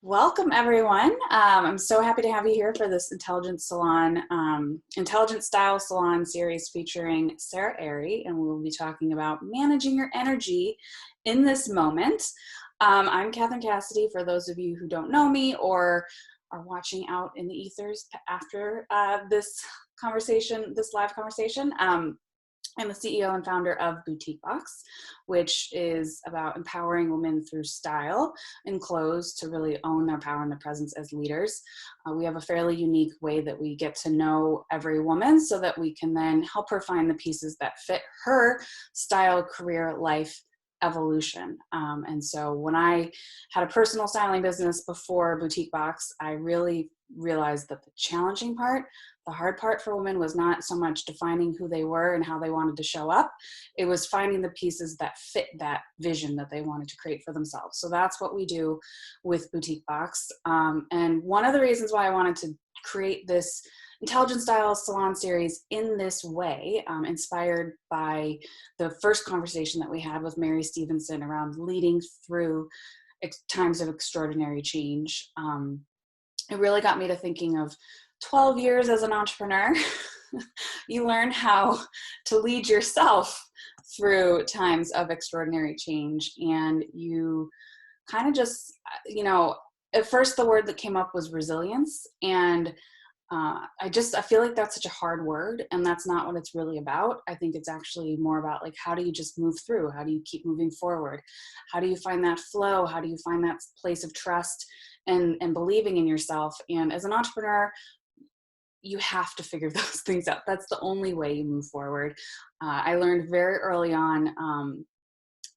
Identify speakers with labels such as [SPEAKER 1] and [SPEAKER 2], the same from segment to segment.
[SPEAKER 1] Welcome, everyone. I'm so happy to have you here for this Intelligent Style Salon Series featuring Sara Arey, and we will be talking about managing your energy in this moment. I'm Cassidy, for those of you who don't know me or are watching out in the ethers after this live conversation. I'm the CEO and founder of Boutique Box, which is about empowering women through style and clothes to really own their power and their presence as leaders. We have a fairly unique way that we get to know every woman so that we can then help her find the pieces that fit her style, career, life, evolution. And so when I had a personal styling business before Boutique Box, I really realized that the hard part for women was not so much defining who they were and how they wanted to show up. It was finding the pieces that fit that vision that they wanted to create for themselves. So that's what we do with Boutique Box. And one of the reasons why I wanted to create this Intelligent Style Salon Series in this way, inspired by the first conversation that we had with Mary Stevenson around leading through times of extraordinary change. It really got me to thinking of 12 years as an entrepreneur. You learn how to lead yourself through times of extraordinary change. And you kind of just, at first the word that came up was resilience. And I feel like that's such a hard word, and that's not what it's really about. I think it's actually more about like, how do you just move through? How do you keep moving forward? How do you find that flow? How do you find that place of trust and believing in yourself? And as an entrepreneur, you have to figure those things out. That's the only way you move forward. I learned very early on,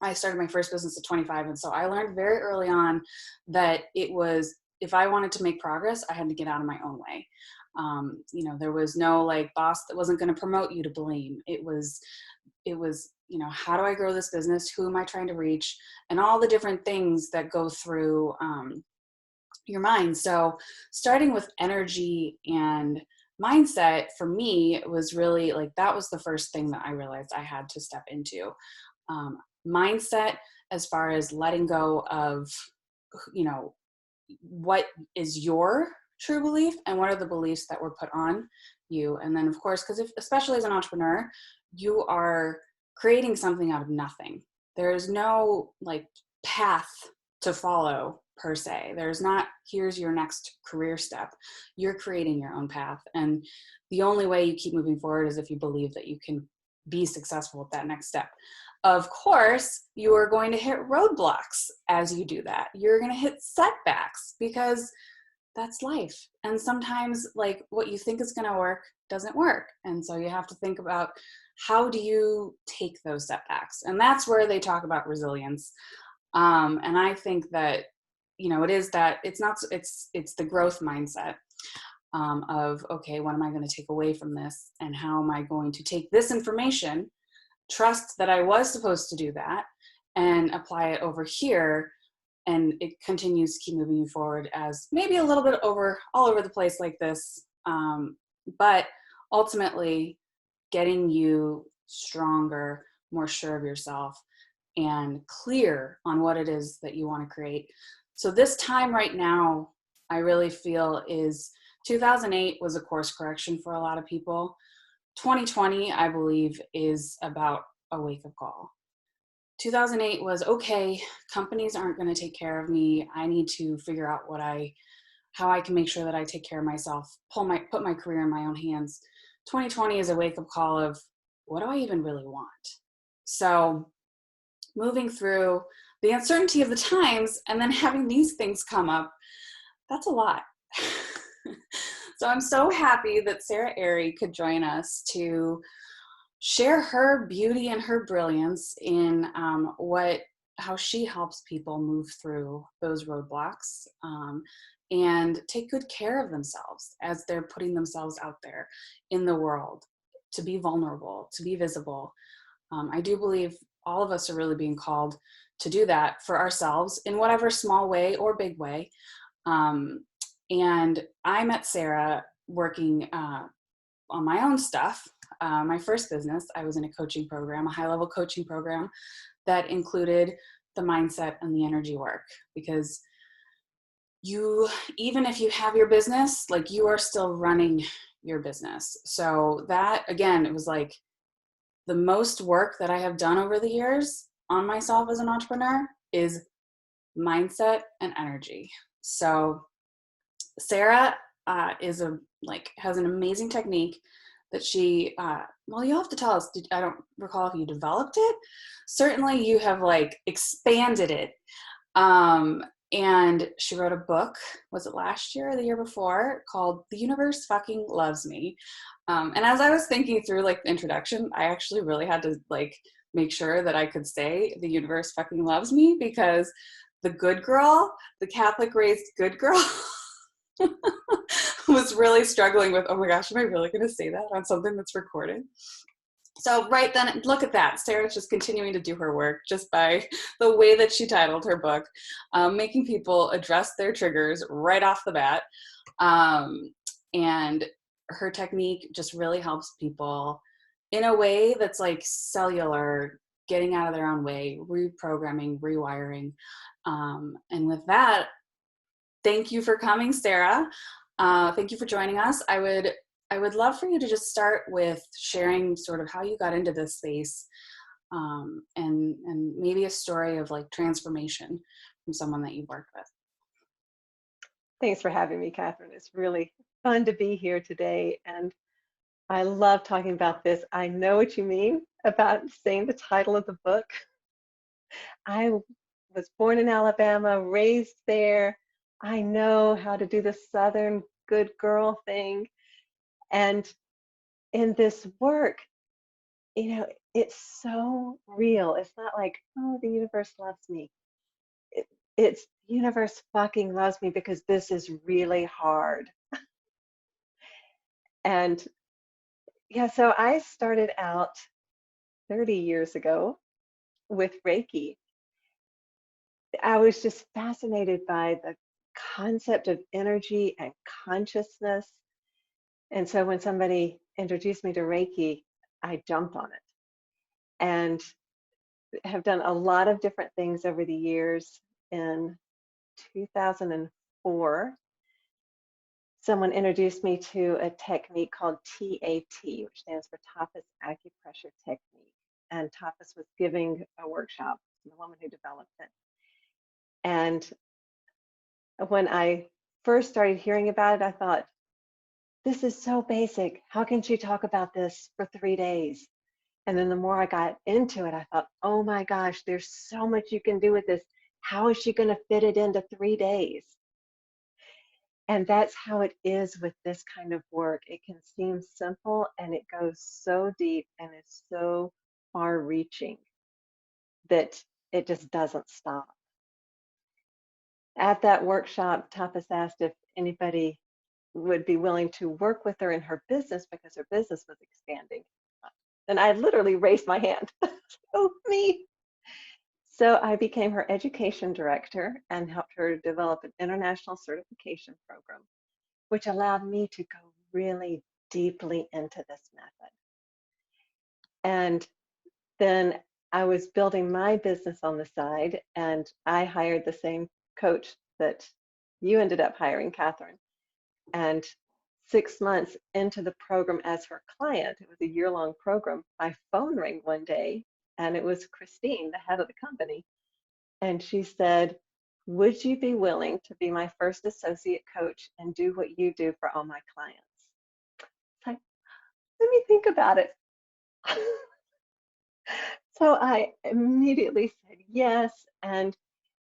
[SPEAKER 1] I started my first business at 25. And so I learned very early on that if I wanted to make progress, I had to get out of my own way. There was no like boss that wasn't going to promote you to blame. It was, how do I grow this business? Who am I trying to reach? And all the different things that go through your mind. So starting with energy and mindset for me was really like, that was the first thing that I realized I had to step into. Mindset, as far as letting go of, what is your true belief and what are the beliefs that were put on you. And then of course, especially as an entrepreneur, you are creating something out of nothing. There is no like path to follow per se. There's not, here's your next career step. You're creating your own path. And the only way you keep moving forward is if you believe that you can be successful at that next step. Of course, you are going to hit roadblocks as you do that. You're going to hit setbacks because that's life. And sometimes like what you think is going to work doesn't work. And so you have to think about, how do you take those setbacks? And that's where they talk about resilience. And I think that, it is that it's the growth mindset of, okay, what am I going to take away from this? And how am I going to take this information, trust that I was supposed to do that, and apply it over here? And it continues to keep moving you forward as maybe a little bit all over the place like this. But ultimately getting you stronger, more sure of yourself, and clear on what it is that you want to create. So this time right now, I really feel 2008 was a course correction for a lot of people. 2020, I believe, is about a wake-up call. 2008 was, okay, companies aren't going to take care of me. I need to figure out how I can make sure that I take care of myself, put my career in my own hands. 2020 is a wake-up call of, what do I even really want? So moving through the uncertainty of the times and then having these things come up, that's a lot. So I'm so happy that Sara Arey could join us to share her beauty and her brilliance in how she helps people move through those roadblocks and take good care of themselves as they're putting themselves out there in the world to be vulnerable, to be visible. I do believe all of us are really being called to do that for ourselves in whatever small way or big way. And I met Sara working on my own stuff. My first business, I was in a coaching program, a high-level coaching program that included the mindset and the energy work, because you, even if you have your business, like you are still running your business. So that, again, it was like the most work that I have done over the years on myself as an entrepreneur is mindset and energy. So Sara has an amazing technique that she, well, you'll have to tell us, I don't recall if you developed it. Certainly you have like expanded it. And she wrote a book, was it last year or the year before, called The Universe Fucking Loves Me. And as I was thinking through like the introduction, I actually really had to like make sure that I could say The Universe Fucking Loves Me, because the good girl, the Catholic raised good girl, was really struggling with, oh my gosh, am I really going to say that on something that's recorded? So right then, look at that. Sara's just continuing to do her work just by the way that she titled her book, making people address their triggers right off the bat. And her technique just really helps people in a way that's like cellular, getting out of their own way, reprogramming, rewiring. And with that, thank you for coming, Sara. Thank you for joining us. I would love for you to just start with sharing sort of how you got into this space, and maybe a story of like transformation from someone that you've worked with.
[SPEAKER 2] Thanks for having me, Catherine. It's really fun to be here today, and I love talking about this. I know what you mean about saying the title of the book. I was born in Alabama, raised there. I know how to do the Southern good girl thing. And in this work, it's so real. It's not like, oh, the universe loves me. It's the universe fucking loves me because this is really hard. And yeah, so I started out 30 years ago with Reiki. I was just fascinated by the concept of energy and consciousness. And so when somebody introduced me to Reiki, I jumped on it and have done a lot of different things over the years. In 2004, someone introduced me to a technique called TAT, which stands for Tapas Acupressure Technique. And Tapas was giving a workshop, the woman who developed it. And when I first started hearing about it, I thought, this is so basic. How can she talk about this for 3 days? And then the more I got into it, I thought, oh my gosh, there's so much you can do with this. How is she going to fit it into 3 days? And that's how it is with this kind of work. It can seem simple and it goes so deep and it's so far reaching that it just doesn't stop. At that workshop, Tapas asked if anybody would be willing to work with her in her business because her business was expanding. And I literally raised my hand. Oh, me. So I became her education director and helped her develop an international certification program, which allowed me to go really deeply into this method. And then I was building my business on the side, and I hired the same coach that you ended up hiring, Catherine. And 6 months into the program as her client, it was a year-long program, my phone rang one day, and it was Christine, the head of the company. And she said, would you be willing to be my first associate coach and do what you do for all my clients? It's like, let me think about it. So I immediately said yes, and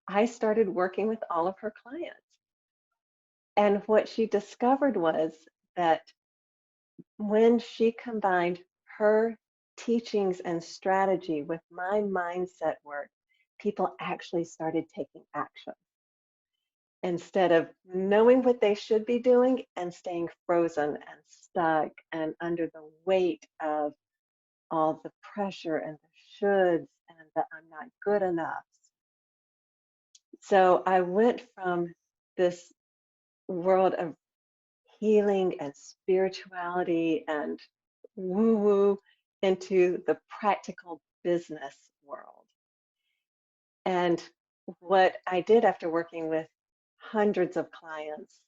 [SPEAKER 2] I started working with all of her clients. And what she discovered was that when she combined her teachings and strategy with my mindset work, people actually started taking action instead of knowing what they should be doing and staying frozen and stuck and under the weight of all the pressure and the shoulds and the I'm not good enough. So I went from this world of healing and spirituality and woo woo into the practical business world. And what I did after working with hundreds of clients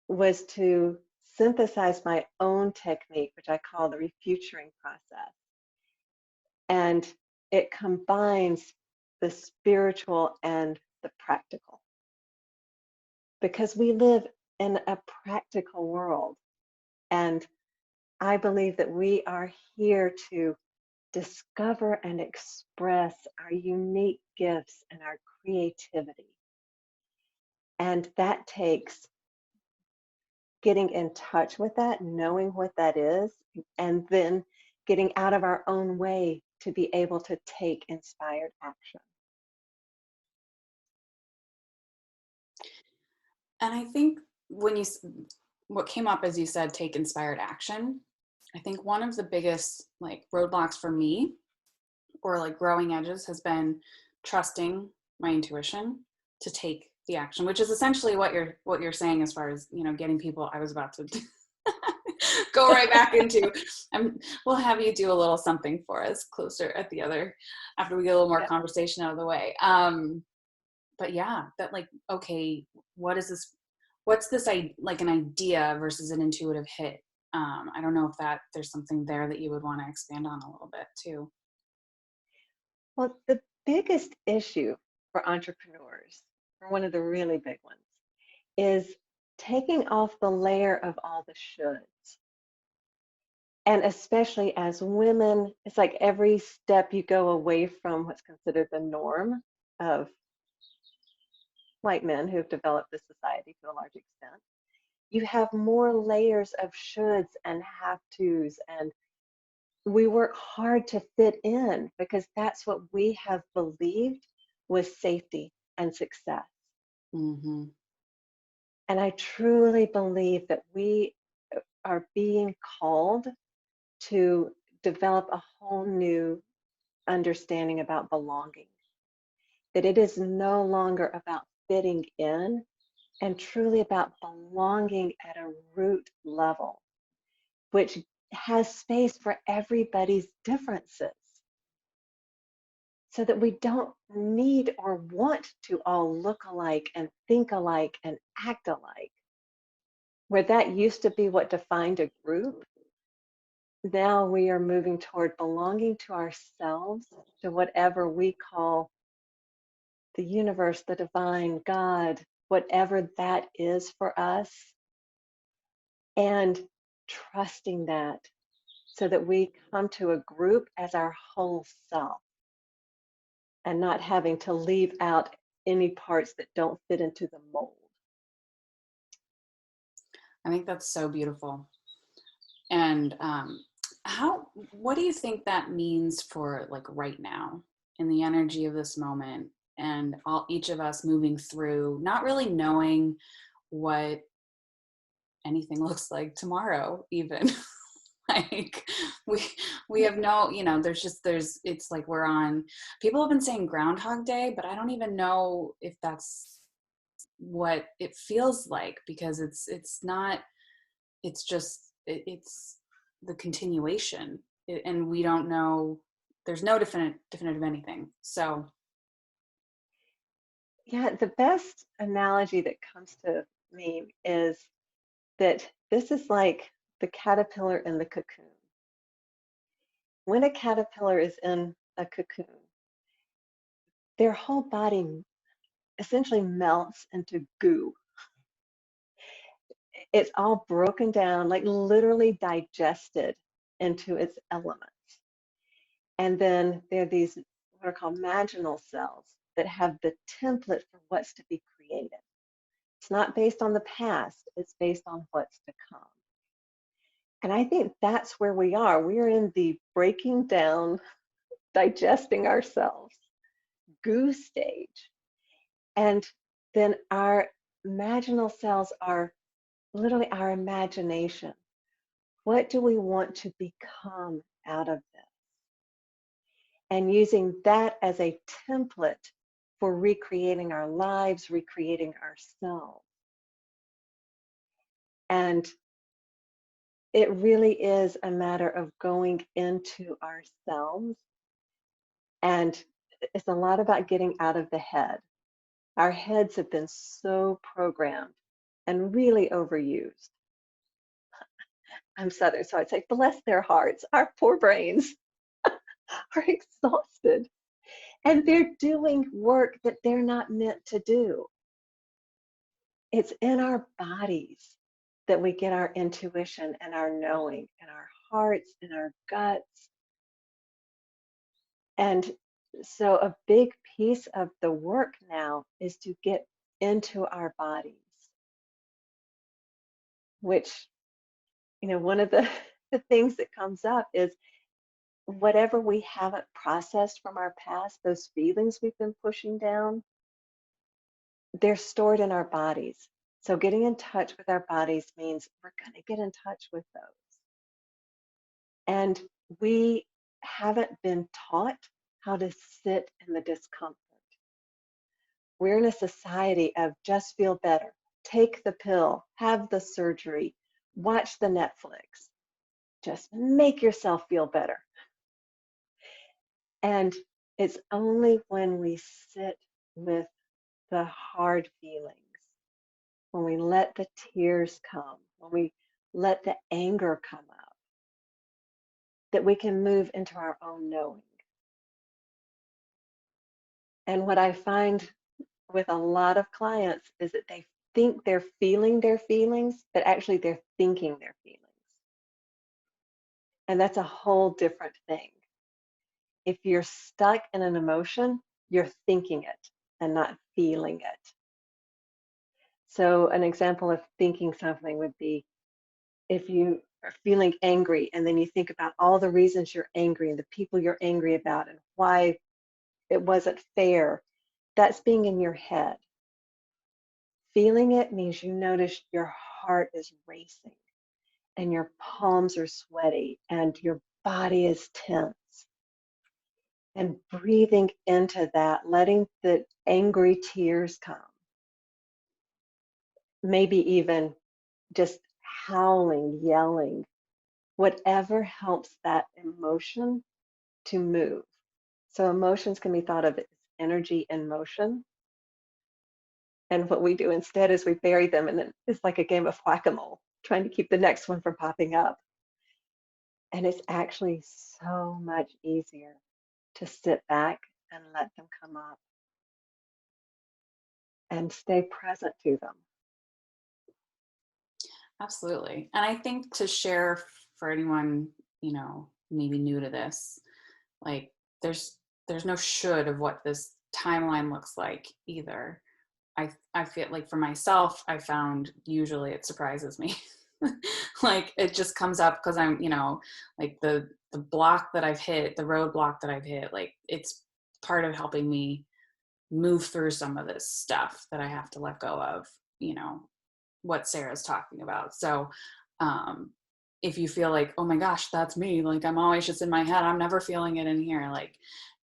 [SPEAKER 2] was to synthesize my own technique, which I call the refuturing process. And it combines the spiritual and the practical, because we live in a practical world. And I believe that we are here to discover and express our unique gifts and our creativity. And that takes getting in touch with that, knowing what that is, and then getting out of our own way to be able to take inspired action.
[SPEAKER 1] And I think when what came up as you said, take inspired action, I think one of the biggest like roadblocks for me or like growing edges has been trusting my intuition to take the action, which is essentially what you're saying as far as, you know, getting people. I was about to go right back into, we'll have you do a little something for us closer at the other, after we get a little more
[SPEAKER 2] Yeah.
[SPEAKER 1] conversation out of the way. But yeah, that like, okay, what is this? What's this like an idea versus an intuitive hit? I don't know if there's something there that you would want to expand on a little bit too.
[SPEAKER 2] Well, the biggest issue for entrepreneurs, or one of the really big ones, is taking off the layer of all the shoulds. And especially as women, it's like every step you go away from what's considered the norm of white men who have developed this society to a large extent, you have more layers of shoulds and have tos, and we work hard to fit in because that's what we have believed was safety and success.
[SPEAKER 1] Mm-hmm.
[SPEAKER 2] And I truly believe that we are being called to develop a whole new understanding about belonging, that it is no longer about fitting in and truly about belonging at a root level, which has space for everybody's differences, so that we don't need or want to all look alike and think alike and act alike. Where that used to be what defined a group, now we are moving toward belonging to ourselves, to whatever we call the universe, the divine, God, whatever that is for us, and trusting that so that we come to a group as our whole self and not having to leave out any parts that don't fit into the mold.
[SPEAKER 1] I think that's so beautiful. And what do you think that means for like right now in the energy of this moment, and each of us moving through, not really knowing what anything looks like tomorrow, even. Like we have no, you know, it's like people have been saying Groundhog Day, but I don't even know if that's what it feels like, because it's not, it's just it's the continuation, and we don't know, there's no definitive anything. So
[SPEAKER 2] Yeah, the best analogy that comes to me is that this is like the caterpillar in the cocoon. When a caterpillar is in a cocoon, their whole body essentially melts into goo. It's all broken down, like literally digested into its elements. And then there are these what are called marginal cells that have the template for what's to be created. It's not based on the past, it's based on what's to come. And I think that's where we are. We're in the breaking down, digesting ourselves, goo stage. And then our imaginal cells are literally our imagination. What do we want to become out of this? And using that as a template for recreating our lives, recreating ourselves. And it really is a matter of going into ourselves. And it's a lot about getting out of the head. Our heads have been so programmed and really overused. I'm Southern, so I'd say, bless their hearts. Our poor brains are exhausted and they're doing work that they're not meant to do. It's in our bodies that we get our intuition and our knowing and our hearts and our guts. And so a big piece of the work now is to get into our bodies, which, one of the, the things that comes up is whatever we haven't processed from our past, those feelings we've been pushing down, they're stored in our bodies. So getting in touch with our bodies means we're going to get in touch with those. And we haven't been taught how to sit in the discomfort. We're in a society of just feel better, take the pill, have the surgery, watch the Netflix, just make yourself feel better. And it's only when we sit with the hard feelings, when we let the tears come, when we let the anger come up, that we can move into our own knowing. And what I find with a lot of clients is that they think they're feeling their feelings, but actually they're thinking their feelings. And that's a whole different thing. If you're stuck in an emotion, you're thinking it and not feeling it. So an example of thinking something would be if you are feeling angry and then you think about all the reasons you're angry and the people you're angry about and why it wasn't fair, that's being in your head. Feeling it means you notice your heart is racing and your palms are sweaty and your body is tense. And breathing into that, letting the angry tears come. Maybe even just howling, yelling, whatever helps that emotion to move. So emotions can be thought of as energy in motion. And what we do instead is we bury them, and then it's like a game of whack-a-mole, trying to keep the next one from popping up. And it's actually so much easier to sit back and let them come up and stay present to them.
[SPEAKER 1] Absolutely. And I think to share for anyone, maybe new to this, like there's no should of what this timeline looks like either. I feel like for myself, I found usually it surprises me. Like it just comes up because I'm, like the block that I've hit, the roadblock that I've hit, like it's part of helping me move through some of this stuff that I have to let go of, what Sarah's talking about. So if you feel like, oh my gosh, that's me, like I'm always just in my head, I'm never feeling it in here, like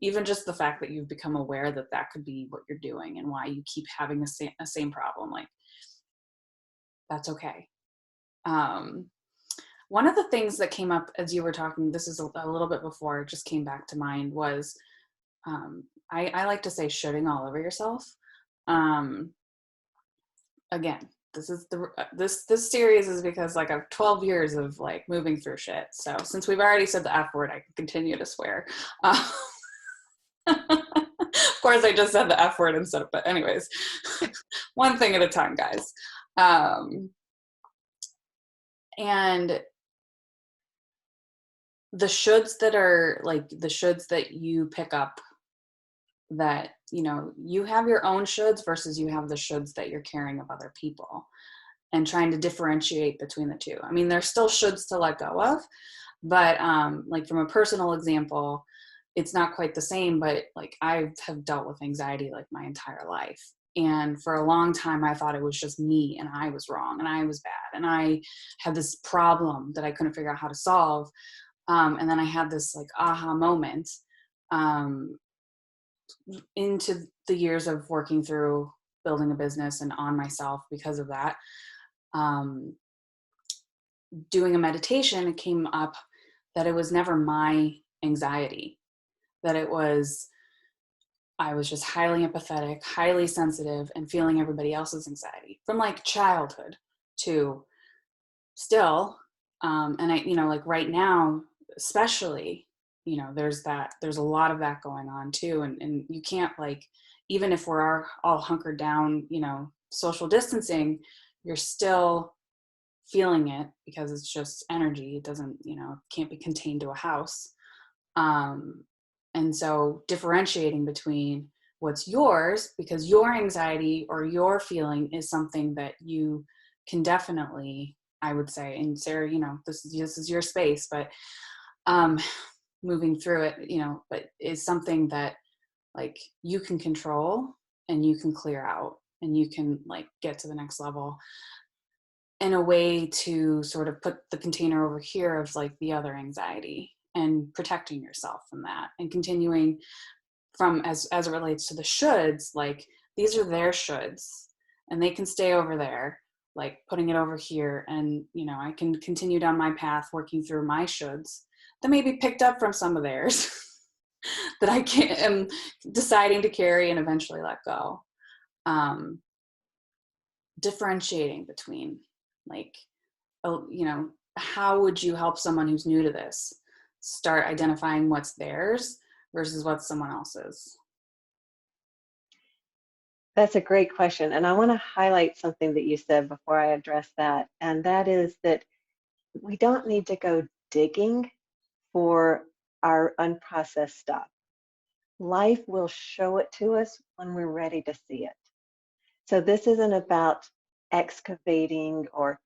[SPEAKER 1] even just the fact that you've become aware that that could be what you're doing and why you keep having the same problem, like that's okay. One of the things that came up as you were talking, this is a little bit before, it just came back to mind, was I like to say shoulding all over yourself. Um, Again, this series is because like I've 12 years of like moving through shit. So since we've already said the F word, I can continue to swear. Of course, I just said the F word instead of, but anyways, one thing at a time, guys. And the shoulds that are like the shoulds that you pick up, that you have your own shoulds versus you have the shoulds that you're carrying of other people, and trying to differentiate between the two. I mean, there's still shoulds to let go of, but like from a personal example, it's not quite the same, but like I have dealt with anxiety like my entire life. And for a long time, I thought it was just me and I was wrong and I was bad. And I had this problem that I couldn't figure out how to solve. And then I had this like aha moment into the years of working through building a business and on myself because of that. Doing a meditation, it came up that it was never my anxiety, that it was I was just highly empathetic, highly sensitive, and feeling everybody else's anxiety from like childhood to still. And I, like right now, especially, there's a lot of that going on too. And you can't like, even if we're all hunkered down, social distancing, you're still feeling it because it's just energy. It doesn't, can't be contained to a house. Um, and so differentiating between what's yours, because your anxiety or your feeling is something that you can definitely, I would say, and Sarah, this is your space, but um, moving through it, but is something that like you can control and you can clear out and you can like get to the next level in a way to sort of put the container over here of like the other anxiety and protecting yourself from that and continuing from as it relates to the shoulds, like these are their shoulds and they can stay over there, like putting it over here. And, I can continue down my path working through my shoulds that may be picked up from some of theirs that I am deciding to carry and eventually let go. Differentiating between like, how would you help someone who's new to this start identifying what's theirs versus what's someone else's?
[SPEAKER 2] That's a great question. And I want to highlight something that you said before I address that. And that is that we don't need to go digging for our unprocessed stuff. Life will show it to us when we're ready to see it. So this isn't about excavating or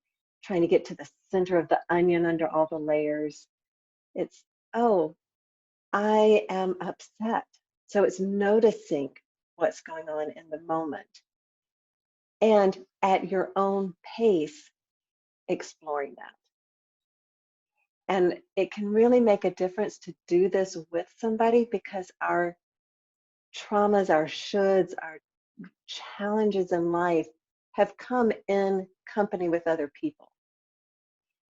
[SPEAKER 2] trying to get to the center of the onion under all the layers. It's, oh, I am upset. So it's noticing what's going on in the moment and at your own pace, exploring that. And it can really make a difference to do this with somebody because our traumas, our shoulds, our challenges in life have come in company with other people.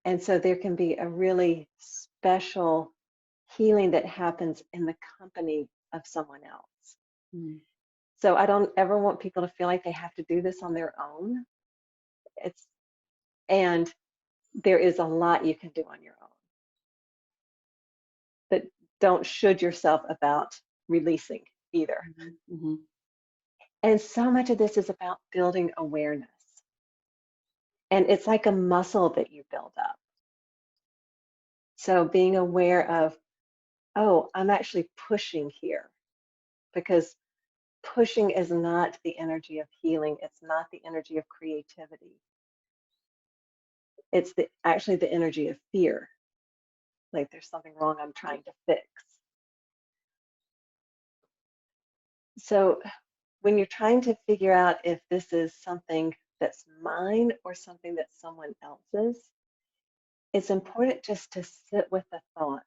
[SPEAKER 2] And so there can be a really special healing that happens in the company of someone else.
[SPEAKER 1] Mm.
[SPEAKER 2] So I don't ever want people to feel like they have to do this on their own. And there is a lot you can do on your own. But don't should yourself about releasing either.
[SPEAKER 1] Mm-hmm. Mm-hmm.
[SPEAKER 2] And so much of this is about building awareness. And it's like a muscle that you build up. So being aware of, oh, I'm actually pushing here because pushing is not the energy of healing. It's not the energy of creativity. It's actually the energy of fear. Like there's something wrong I'm trying to fix. So when you're trying to figure out if this is something that's mine or something that's someone else's, it's important just to sit with the thought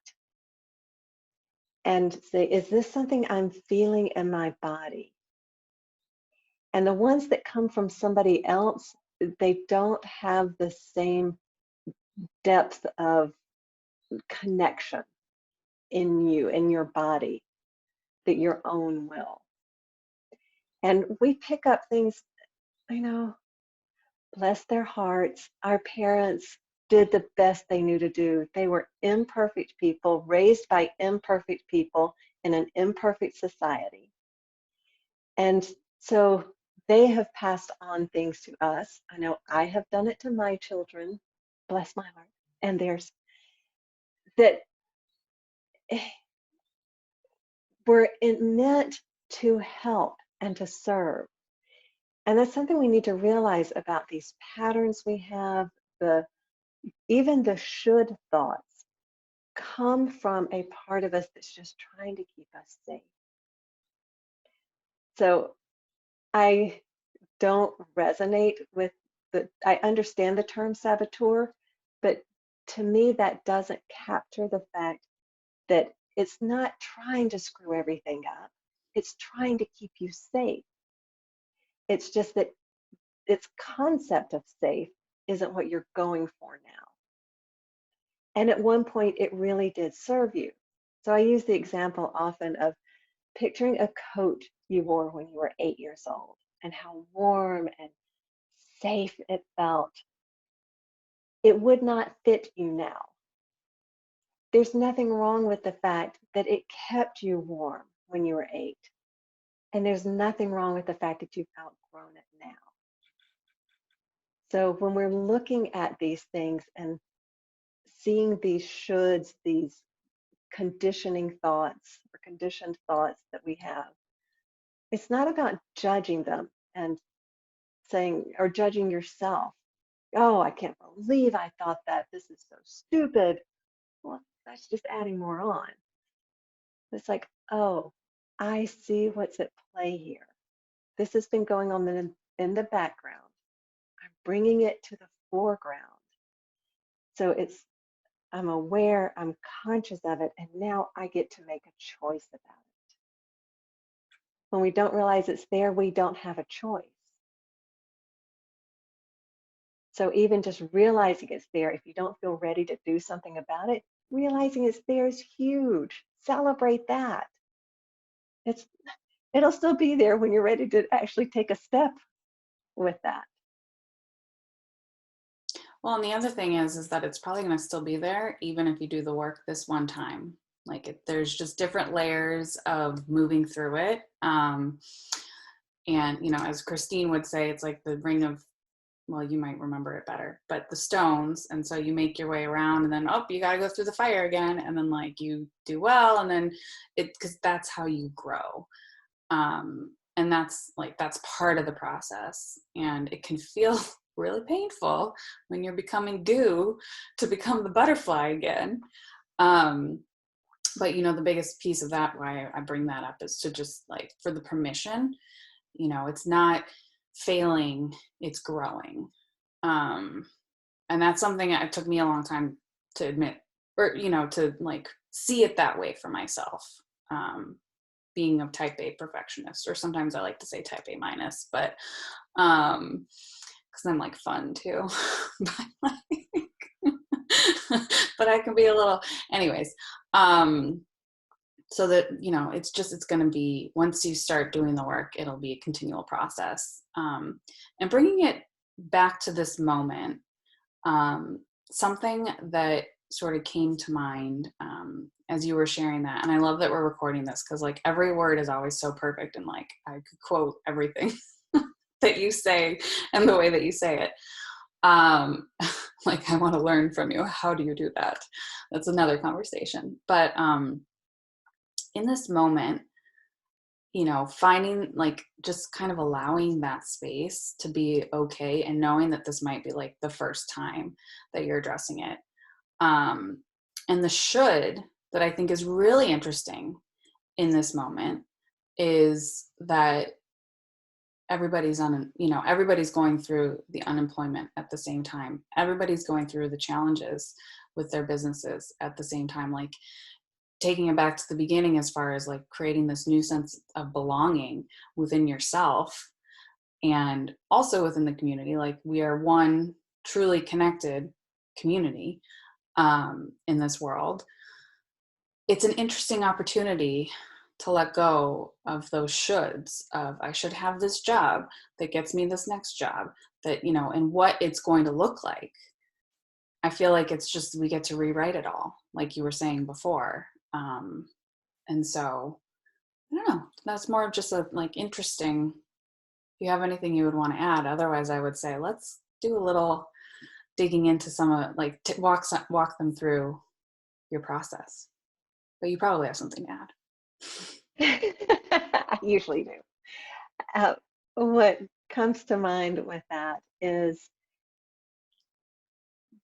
[SPEAKER 2] and say, is this something I'm feeling in my body? And the ones that come from somebody else, they don't have the same depth of connection in you, in your body, that your own will. And we pick up things, bless their hearts. Our parents did the best they knew to do. They were imperfect people, raised by imperfect people in an imperfect society. And so they have passed on things to us. I know I have done it to my children, bless my heart, and theirs, that we're meant to help and to serve. And that's something we need to realize about these patterns we have, even the should thoughts come from a part of us that's just trying to keep us safe. So I don't resonate with I understand the term saboteur, but to me that doesn't capture the fact that it's not trying to screw everything up. It's trying to keep you safe. It's just that its concept of safe isn't what you're going for now. And at one point, it really did serve you. So I use the example often of picturing a coat you wore when you were 8 years old and how warm and safe it felt, it would not fit you now. There's nothing wrong with the fact that it kept you warm when you were 8. And there's nothing wrong with the fact that you've outgrown it now. So when we're looking at these things and seeing these shoulds, these conditioning thoughts or conditioned thoughts that we have, it's not about judging them and saying, or judging yourself. Oh, I can't believe I thought that. This is so stupid. Well, that's just adding more on. It's like, oh, I see what's at play here. This has been going on in the background. I'm bringing it to the foreground. So I'm aware, I'm conscious of it, and now I get to make a choice about it. When we don't realize it's there, we don't have a choice. So even just realizing it's there, if you don't feel ready to do something about it, realizing it's there is huge. Celebrate that. It'll still be there when you're ready to actually take a step with that.
[SPEAKER 1] Well, and the other thing is that it's probably going to still be there even if you do the work this one time. Like there's just different layers of moving through it. And, you know, as Christine would say, it's like the ring of, well, you might remember it better, but the stones. And so you make your way around and then, oh, you got to go through the fire again. And then like you do well. And then because that's how you grow. And that's part of the process. And it can feel really painful when you're becoming dew to become the butterfly again. But, you know, the biggest piece of that, why I bring that up, is to just like, for the permission, you know, it's not failing, it's growing. And that's something it took me a long time to admit, or, you know, to like see it that way for myself. Being a type A perfectionist, or sometimes I like to say type A minus, but because I'm like fun too. But I can be a little, anyways. So that, you know, it's going to be, once you start doing the work, it'll be a continual process. And bringing it back to this moment, something that sort of came to mind as you were sharing that, and I love that we're recording this because like every word is always so perfect, and like I could quote everything that you say and the way that you say it. Like I want to learn from you. How do you do that? That's another conversation. But in this moment, you know, finding like just kind of allowing that space to be okay, and knowing that this might be like the first time that you're addressing it. And the should that I think is really interesting in this moment is that everybody's going through the unemployment at the same time. Everybody's going through the challenges with their businesses at the same time. Like taking it back to the beginning, as far as like creating this new sense of belonging within yourself and also within the community. Like we are one truly connected community in this world. It's an interesting opportunity to let go of those shoulds of I should have this job that gets me this next job, that, you know, and what it's going to look like. I feel like it's just, we get to rewrite it all, like you were saying before. And so I don't know, that's more of just a like interesting, if you have anything you would want to add. Otherwise I would say, let's do a little digging into some of like walk them through your process. But you probably have something to add.
[SPEAKER 2] I usually do. What comes to mind with that is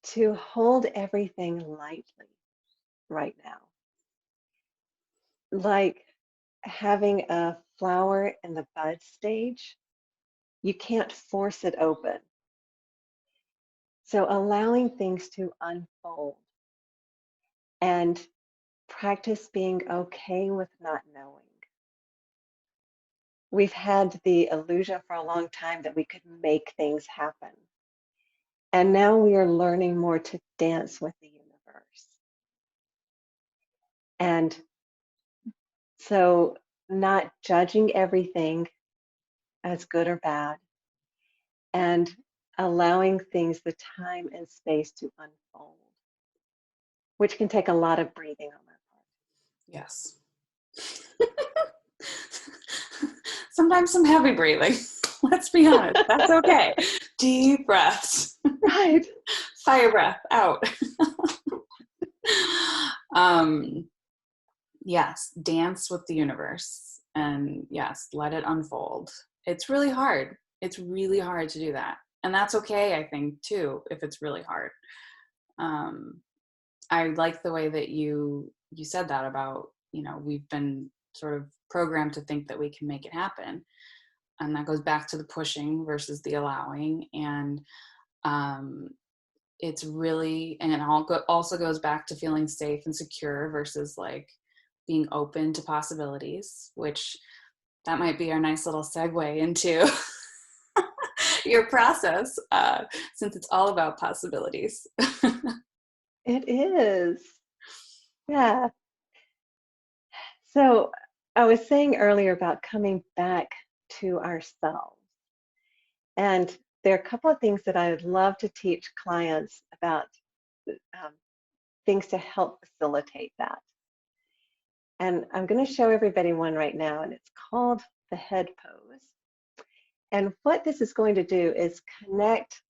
[SPEAKER 2] to hold everything lightly right now. Like having a flower in the bud stage, you can't force it open. So allowing things to unfold and practice being okay with not knowing. We've had the illusion for a long time that we could make things happen. And now we are learning more to dance with the universe. And so not judging everything as good or bad, and allowing things the time and space to unfold, which can take a lot of breathing on our part.
[SPEAKER 1] Yes. Sometimes some heavy breathing. Let's be honest. That's okay. Deep breaths.
[SPEAKER 2] Right.
[SPEAKER 1] Fire breath out. Yes, dance with the universe, and yes, let it unfold. It's really hard. It's really hard to do that. And that's okay, I think, too, if it's really hard. I like the way that you said that about, we've been sort of programmed to think that we can make it happen. And that goes back to the pushing versus the allowing. And it's really, and it also goes back to feeling safe and secure versus like being open to possibilities, which that might be our nice little segue into your process, since it's all about possibilities.
[SPEAKER 2] It is. Yeah. So I was saying earlier about coming back to ourselves. And there are a couple of things that I would love to teach clients about, um, things to help facilitate that. And I'm going to show everybody one right now, and it's called the head pose. And what this is going to do is connect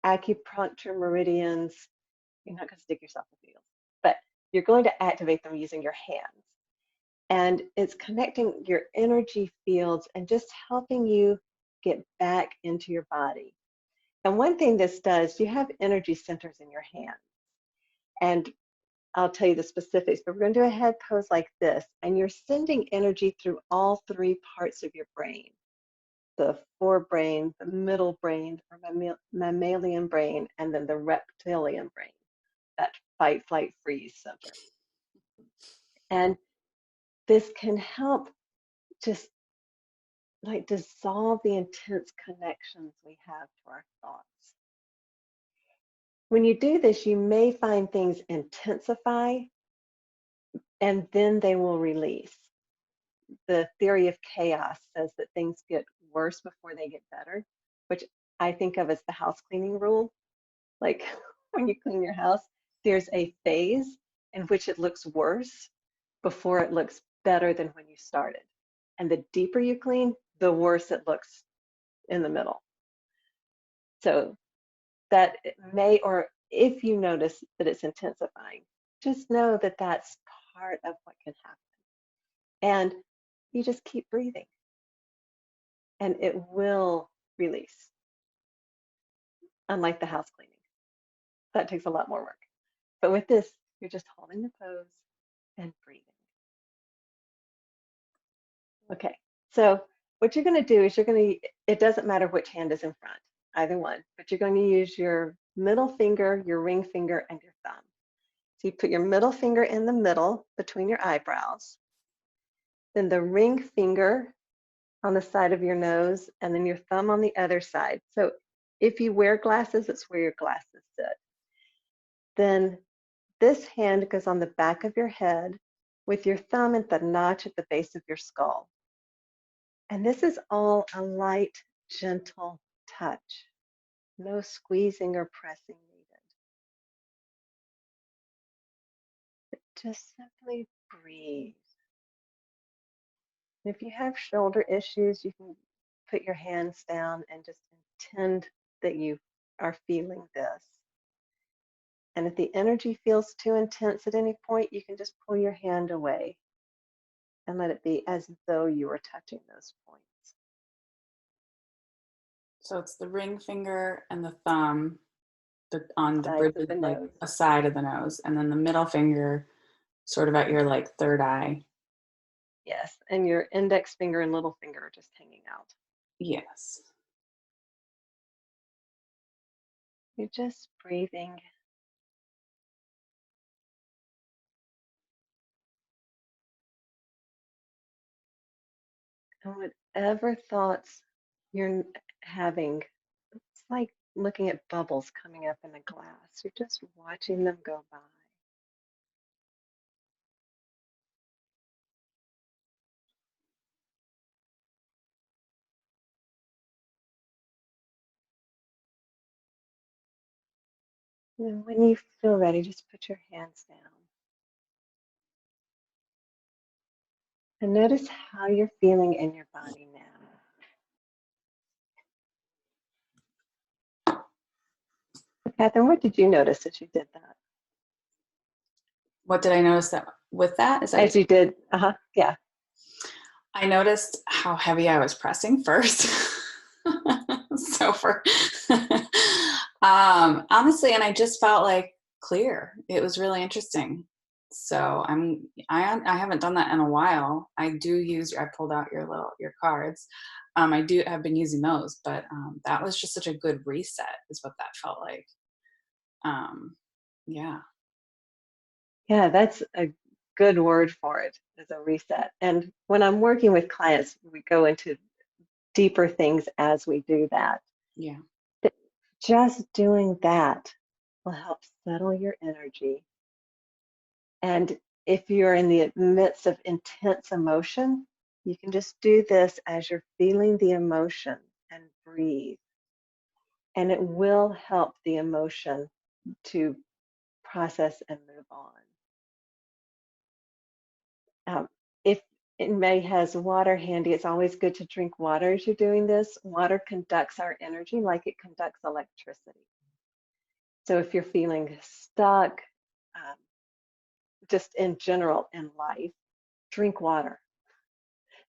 [SPEAKER 2] acupuncture meridians. You're not going to stick yourself in the needles, but you're going to activate them using your hands. And it's connecting your energy fields and just helping you get back into your body. And one thing this does, you have energy centers in your hands. And I'll tell you the specifics, but we're going to do a head pose like this. And you're sending energy through all three parts of your brain: the forebrain, the middle brain, or mammalian brain, and then the reptilian brain, that fight, flight, freeze center. And this can help just like dissolve the intense connections we have to our thoughts. When you do this, you may find things intensify and then they will release. The theory of chaos says that things get worse before they get better, which I think of as the house cleaning rule. Like when you clean your house, there's a phase in which it looks worse before it looks better than when you started. And the deeper you clean, the worse it looks in the middle. So that it may, or if you notice that it's intensifying, just know that that's part of what can happen. And you just keep breathing and it will release. Unlike the house cleaning, that takes a lot more work. But with this, you're just holding the pose and breathing. Okay, so what you're going to do is it doesn't matter which hand is in front, either one, but you're going to use your middle finger, your ring finger, and your thumb. So you put your middle finger in the middle between your eyebrows, then the ring finger on the side of your nose, and then your thumb on the other side. So if you wear glasses, it's where your glasses sit. Then this hand goes on the back of your head with your thumb at the notch at the base of your skull. And this is all a light, gentle touch. No squeezing or pressing needed. Just simply breathe. If you have shoulder issues, you can put your hands down and just intend that you are feeling this. And if the energy feels too intense at any point, you can just pull your hand away and let it be as though you were touching those points.
[SPEAKER 1] So it's the ring finger and the thumb on the
[SPEAKER 2] Sides
[SPEAKER 1] bridge,
[SPEAKER 2] of the
[SPEAKER 1] like
[SPEAKER 2] nose.
[SPEAKER 1] a side of the nose, and then the middle finger sort of at your like third eye.
[SPEAKER 2] Yes, and your index finger and little finger are just hanging out.
[SPEAKER 1] Yes.
[SPEAKER 2] You're just breathing. And whatever thoughts you're having, it's like looking at bubbles coming up in a glass. You're just watching them go by. And when you feel ready, just put your hands down. And notice how you're feeling in your body now. Catherine, what did you notice as you did that?
[SPEAKER 1] What did I notice that with that? Is that
[SPEAKER 2] As you did, yeah.
[SPEAKER 1] I noticed how heavy I was pressing first. So for honestly, and I just felt like clear. It was really interesting. So I haven't done that in a while. I do use I pulled out your cards. I do have been using those, but that was just such a good reset is what that felt like. Yeah.
[SPEAKER 2] Yeah, that's a good word for it, as a reset. And when I'm working with clients, we go into deeper things as we do that.
[SPEAKER 1] Yeah.
[SPEAKER 2] But just doing that will help settle your energy. And if you're in the midst of intense emotion, you can just do this as you're feeling the emotion and breathe. And it will help the emotion to process and move on. If anybody has water handy, it's always good to drink water as you're doing this. Water conducts our energy like it conducts electricity. So if you're feeling stuck, um, just in general in life, drink water.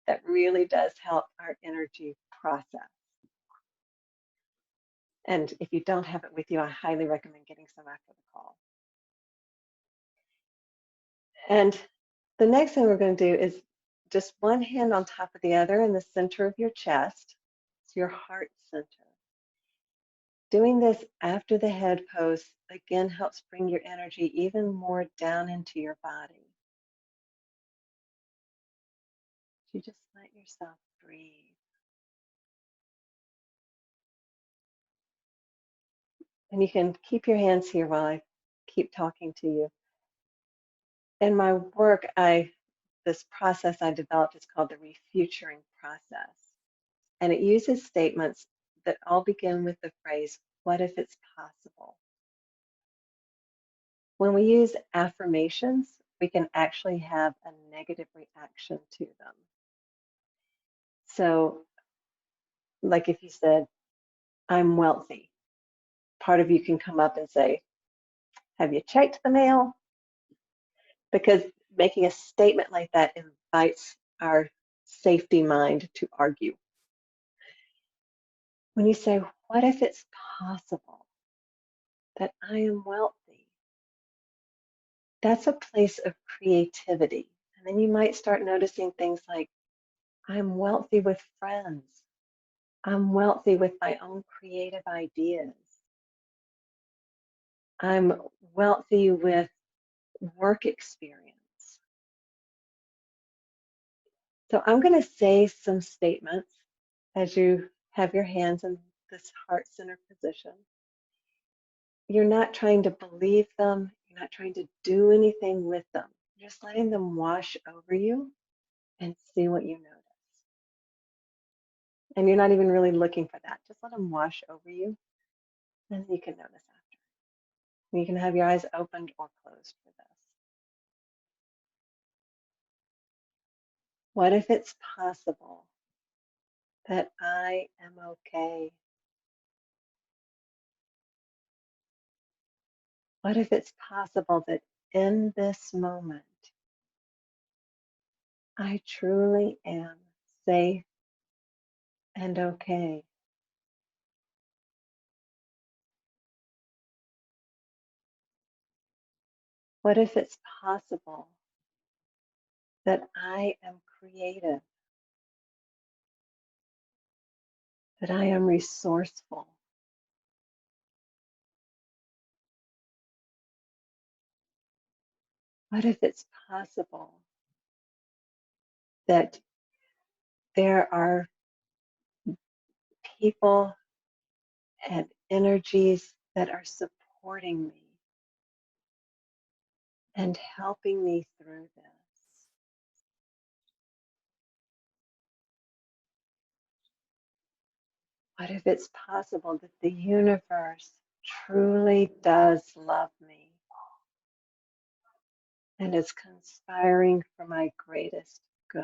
[SPEAKER 2] That really does help our energy process. And if you don't have it with you, I highly recommend getting some after the call. And the next thing we're going to do is just one hand on top of the other in the center of your chest. It's your heart center. Doing this after the head pose again helps bring your energy even more down into your body. You just let yourself breathe. And you can keep your hands here while I keep talking to you. In my work, this process I developed is called the refuturing process. And it uses statements that all begin with the phrase, what if it's possible? When we use affirmations, we can actually have a negative reaction to them. So, like if you said, I'm wealthy, part of you can come up and say, have you checked the mail? Because making a statement like that invites our safety mind to argue. When you say, what if it's possible that I am wealthy? That's a place of creativity. And then you might start noticing things like, I'm wealthy with friends. I'm wealthy with my own creative ideas. I'm wealthy with work experience. So I'm going to say some statements as you have your hands in this heart center position. You're not trying to believe them. You're not trying to do anything with them. You're just letting them wash over you and see what you notice. And you're not even really looking for that. Just let them wash over you, and you can notice after. You can have your eyes opened or closed for this. What if it's possible that I am okay? What if it's possible that in this moment, I truly am safe and okay? What if it's possible that I am creative, that I am resourceful? What if it's possible that there are people and energies that are supporting me and helping me through this? What if it's possible that the universe truly does love me and is conspiring for my greatest good.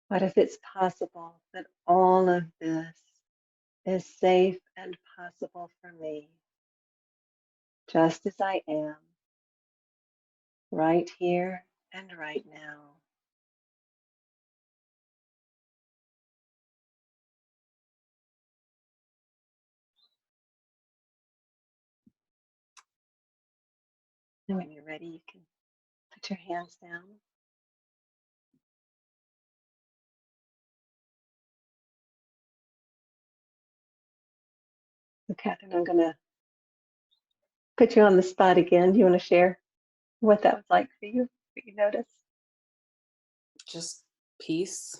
[SPEAKER 2] What if it's possible that all of this is safe and possible for me, just as I am, right here and right now? And when you're ready, you can put your hands down. So, Catherine, I'm going to put you on the spot again. Do you want to share what that was like for you? What you noticed?
[SPEAKER 1] Just peace,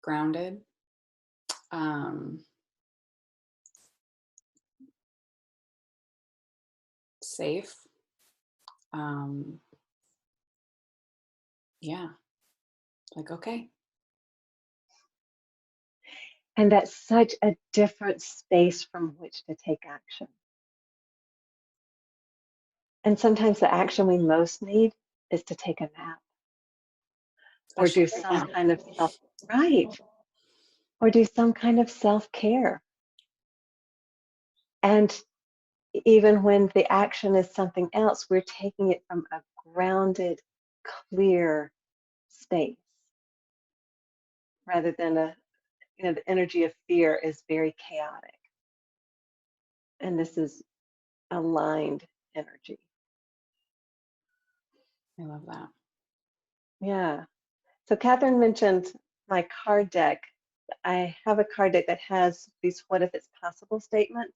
[SPEAKER 1] grounded, safe. Yeah, like, okay.
[SPEAKER 2] And that's such a different space from which to take action. And sometimes the action we most need is to take a nap or do
[SPEAKER 1] Especially
[SPEAKER 2] some
[SPEAKER 1] right
[SPEAKER 2] kind of right, or do some kind of self-care. And even when the action is something else, we're taking it from a grounded, clear space rather than the energy of fear is very chaotic. And this is aligned energy.
[SPEAKER 1] now. I love that.
[SPEAKER 2] Yeah. So Catherine mentioned my card deck. I have a card deck that has these what if it's possible statements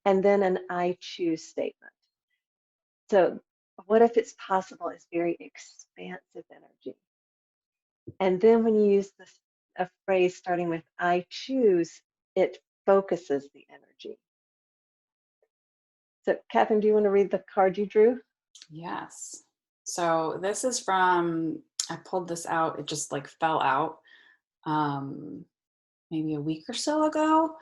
[SPEAKER 2] and then an I choose statement. So what if it's possible is very expansive energy. And then when you use a phrase starting with I choose, it focuses the energy. So Catherine, do you want to read the card you drew?
[SPEAKER 1] Yes. So this is from, I pulled this out, it just like fell out maybe a week or so ago,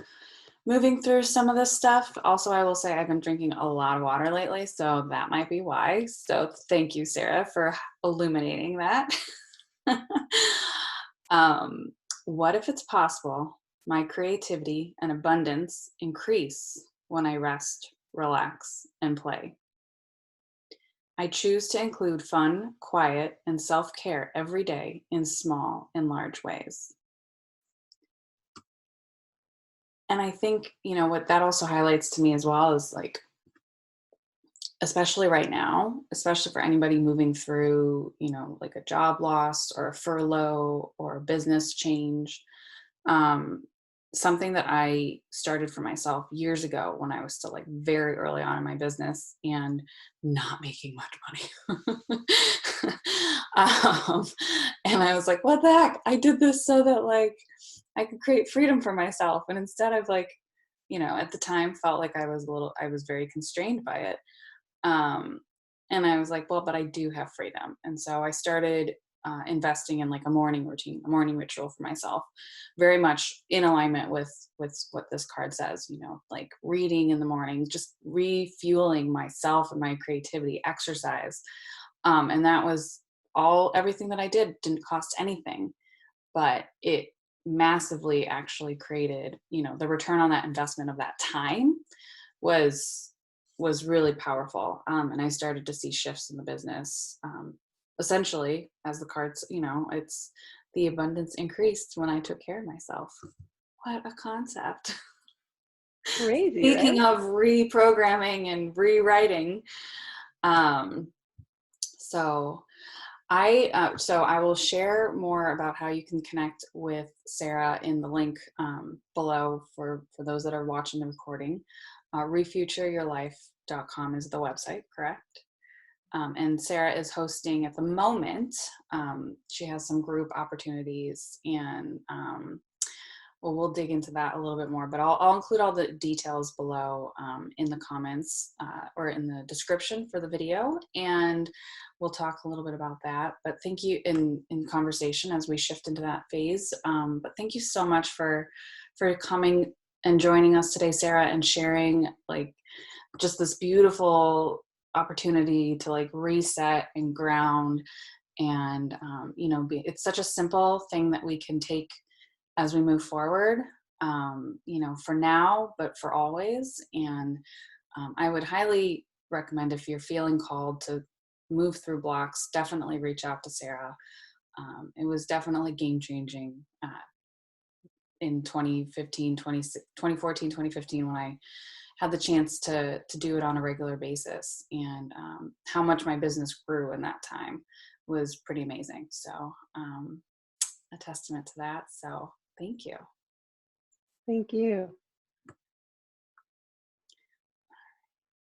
[SPEAKER 1] moving through some of this stuff. Also, I will say I've been drinking a lot of water lately, so that might be why. So thank you, Sarah, for illuminating that. um, what if it's possible my creativity and abundance increase when I rest, relax, and play? I choose to include fun, quiet, and self-care every day in small and large ways. And I think, what that also highlights to me as well is like, especially right now, especially for anybody moving through, like a job loss or a furlough or a business change. Um, Something that I started for myself years ago when I was still like very early on in my business and not making much money. And I was like, what the heck? I did this so that like I could create freedom for myself. And instead of like, at the time felt like I was very constrained by it. Um, and I was like, well, but I do have freedom. And so I started investing in like a morning routine, a morning ritual for myself, very much in alignment with what this card says, like reading in the morning, just refueling myself and my creativity, exercise. And that was everything that I did didn't cost anything, but it massively actually created, the return on that investment of that time was really powerful. And I started to see shifts in the business. Essentially, as the cards, it's the abundance increased when I took care of myself. What a concept.
[SPEAKER 2] Crazy,
[SPEAKER 1] Speaking
[SPEAKER 2] right?
[SPEAKER 1] of reprogramming and rewriting, um, so I will share more about how you can connect with Sarah in the link below for those that are watching the recording. Refutureyourlife.com is the website, correct? And Sarah is hosting at the moment. She has some group opportunities and well, we'll dig into that a little bit more, but I'll include all the details below in the comments or in the description for the video, and we'll talk a little bit about that. But thank you in conversation as we shift into that phase. But thank you so much for coming and joining us today, Sara, and sharing like just this beautiful opportunity to like reset and ground and it's such a simple thing that we can take as we move forward, for now, but for always. And I would highly recommend, if you're feeling called to move through blocks, definitely reach out to Sara. It was definitely game changing in 2015, 2014, 2015, when I had the chance to do it on a regular basis. And how much my business grew in that time was pretty amazing. So a testament to that. So thank you.
[SPEAKER 2] Thank you.